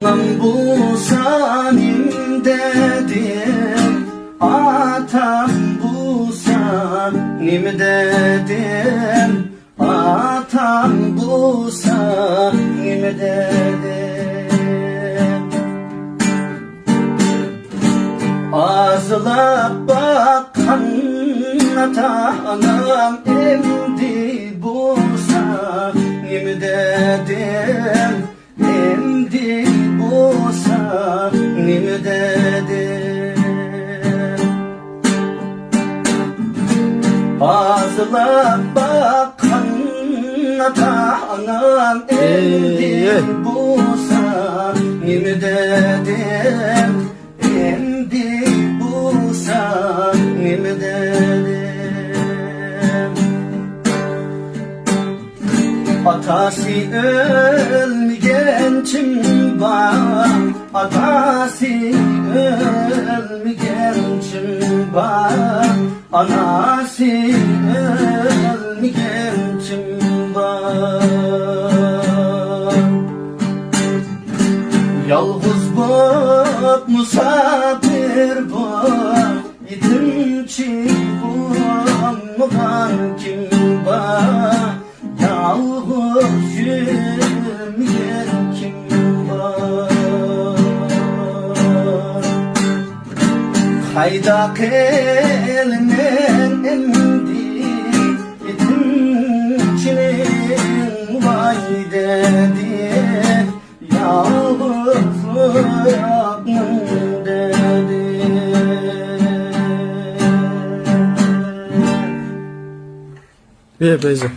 Lan bu sanim dedim, atam bu sanim dedim, atam bu sanim dedim. Ağzına bakan atanam emdi bu sanim dedim, emdi bu sanim dedim. Ağzına bakan atanam emdi bu sanim dedim, emdi bu sanim dedim. Atası ölmeyen kim var, atası ölmeyen kim var, anası ölmeyen kim var. Yalnız bak musafir var, yetim çıkmayan kim var, yalnız yürümeyen kim var. Hayda kelinen emdi, yetim çinin vay dedi, yalnız yapmam dedi. Bir Beyza.